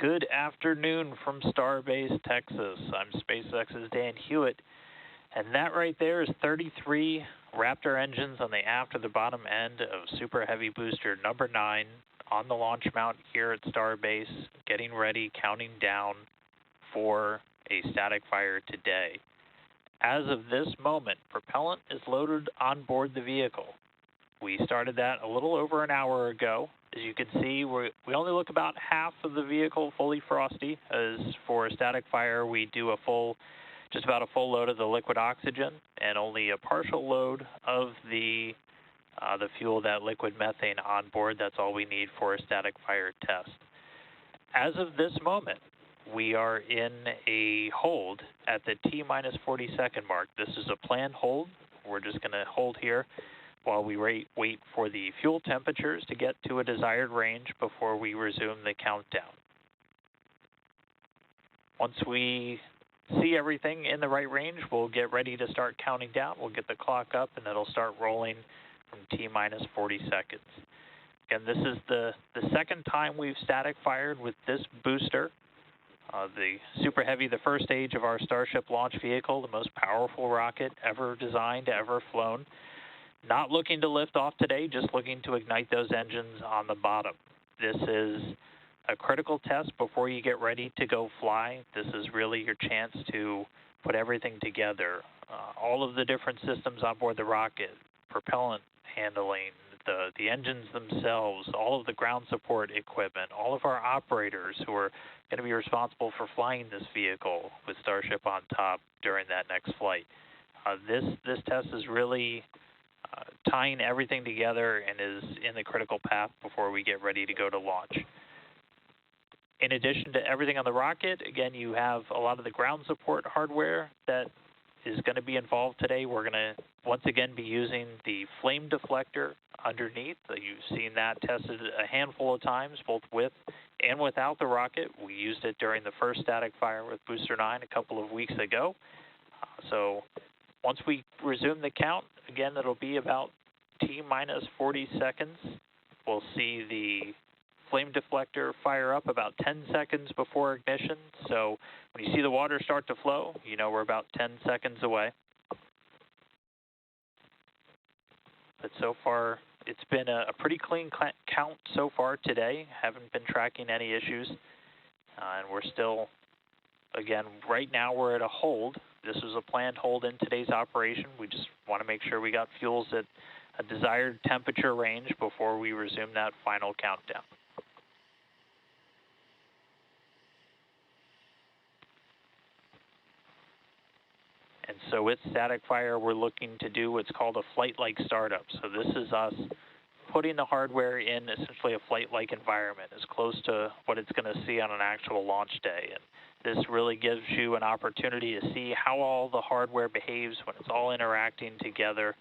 Good afternoon from Starbase, Texas. I'm SpaceX's Dan Hewitt, and that right there is 33 Raptor engines on the aft of the bottom end of Super Heavy Booster number 9 on the launch mount here at Starbase, getting ready, counting down for a static fire today. As of this moment, propellant is loaded on board the vehicle. We started that a little over an hour ago. As you can see, we only look about half of the vehicle fully frosty. As for a static fire, we do just about a full load of the liquid oxygen and only a partial load of the fuel, that liquid methane on board. That's all we need for a static fire test. As of this moment, we are in a hold at the T-minus 40-second mark. This is a planned hold. We're just going to hold here while we wait for the fuel temperatures to get to a desired range before we resume the countdown. Once we see everything in the right range, we'll get ready to start counting down. We'll get the clock up and it'll start rolling from T-minus 40 seconds. Again, this is the second time we've static fired with this booster. The Super Heavy, the first stage of our Starship launch vehicle, the most powerful rocket ever designed, ever flown. Not looking to lift off today, just looking to ignite those engines on the bottom. This is a critical test before you get ready to go fly. This is really your chance to put everything together. All of the different systems on board the rocket, propellant handling, the engines themselves, all of the ground support equipment, all of our operators who are going to be responsible for flying this vehicle with Starship on top during that next flight. This test is really tying everything together and is in the critical path before we get ready to go to launch. In addition to everything on the rocket, again, you have a lot of the ground support hardware that is going to be involved today. We're going to once again be using the flame deflector underneath. You've seen that tested a handful of times, both with and without the rocket. We used it during the first static fire with Booster 9 a couple of weeks ago. So once we resume the count, again, it'll be about T-minus 40 seconds. We'll see the flame deflector fire up about 10 seconds before ignition. So when you see the water start to flow, you know we're about 10 seconds away. But so far, it's been a pretty clean count so far today. Haven't been tracking any issues. And we're still, again, right now we're at a hold. This was a planned hold in today's operation. We just want to make sure we got fuels at a desired temperature range before we resume that final countdown. And so with static fire, we're looking to do what's called a flight-like startup. So this is us putting the hardware in essentially a flight-like environment, as close to what it's going to see on an actual launch day. And this really gives you an opportunity to see how all the hardware behaves when it's all interacting together.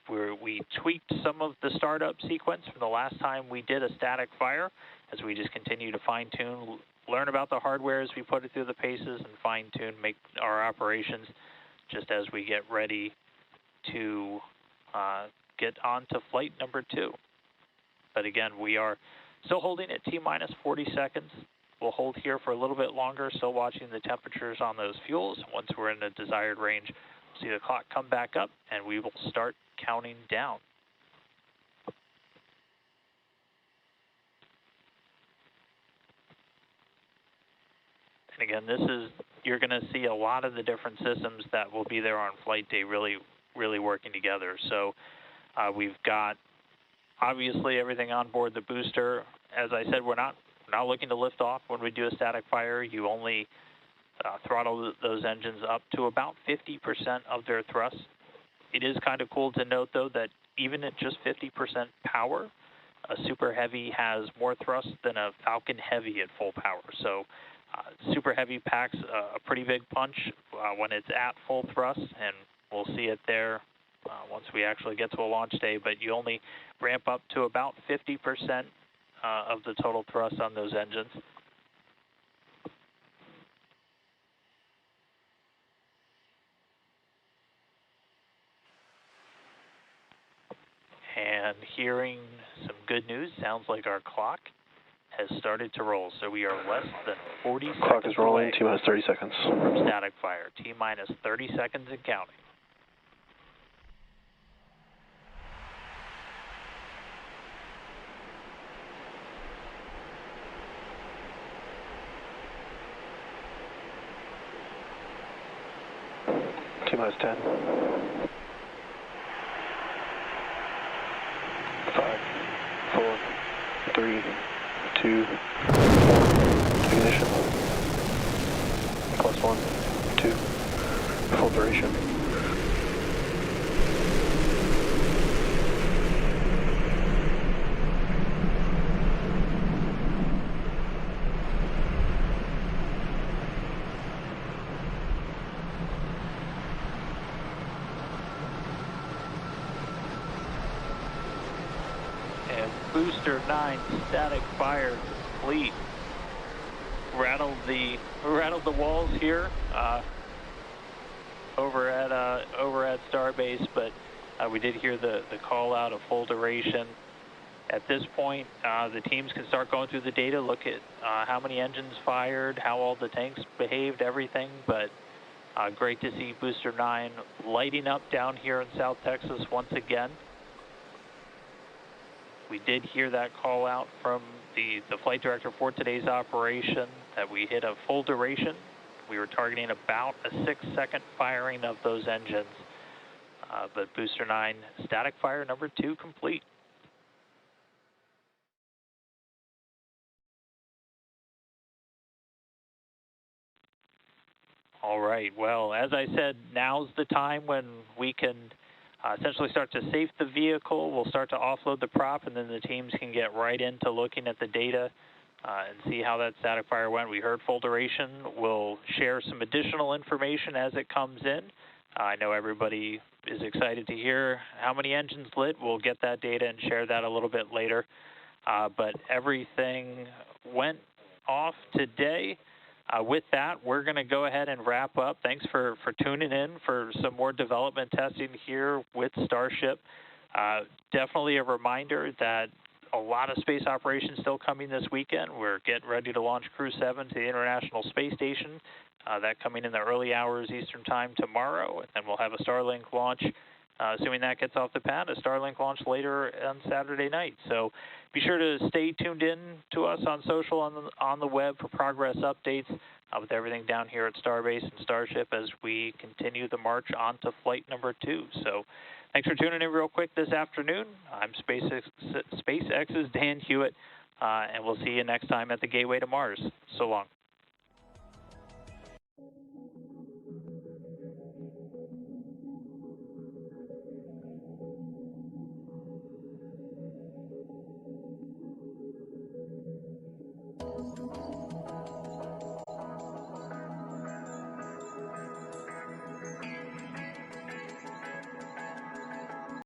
We tweaked some of the startup sequence from the last time we did a static fire, as we just continue to fine-tune, learn about the hardware as we put it through the paces, and fine-tune, make our operations just as we get ready to get on to flight number 2. But again, we are still holding at T-minus 40 seconds. We'll hold here for a little bit longer, still watching the temperatures on those fuels. Once we're in the desired range, see the clock come back up, and we will start counting down. And again, you're going to see a lot of the different systems that will be there on flight day really working together. So we've got, obviously, everything on board the booster. As I said, we're not looking to lift off when we do a static fire. You only throttle those engines up to about 50% of their thrust. It is kind of cool to note, though, that even at just 50% power, a Super Heavy has more thrust than a Falcon Heavy at full power. So Super Heavy packs a pretty big punch when it's at full thrust, and we'll see it there once we actually get to a launch day. But you only ramp up to about 50% of the total thrust on those engines. And hearing some good news, sounds like our clock has started to roll, so we are less than 40 seconds Clock is rolling, away T-minus 30 seconds. from static fire. T-minus 30 seconds and counting. T-minus 10. 5, 4, 3, 2, 1. Ignition. Plus 1, 2. Full duration. And Booster 9 static fire complete. Rattled the walls here over at Starbase, but we did hear the call out of full duration. At this point, the teams can start going through the data, look at how many engines fired, how all the tanks behaved, everything. But great to see Booster 9 lighting up down here in South Texas once again. We did hear that call out from the flight director for today's operation that we hit a full duration. We were targeting about a 6-second firing of those engines. But Booster 9 static fire number 2 complete. All right, well, as I said, now's the time when we can essentially start to safe the vehicle. We'll start to offload the prop, and then the teams can get right into looking at the data and see how that static fire went. We heard full duration. We'll share some additional information as it comes in. I know everybody is excited to hear how many engines lit. We'll get that data and share that a little bit later. But everything went off today. With that, we're going to go ahead and wrap up. Thanks for tuning in for some more development testing here with Starship. Definitely a reminder that a lot of space operations still coming this weekend. We're getting ready to launch Crew 7 to the International Space Station. That coming in the early hours Eastern Time tomorrow. And then we'll have a Starlink launch, assuming that gets off the pad, a Starlink launch later on Saturday night. So be sure to stay tuned in to us on social, on the web for progress updates with everything down here at Starbase and Starship as we continue the march on to flight number 2. So thanks for tuning in real quick this afternoon. I'm SpaceX's Dan Hewitt, and we'll see you next time at the Gateway to Mars. So long.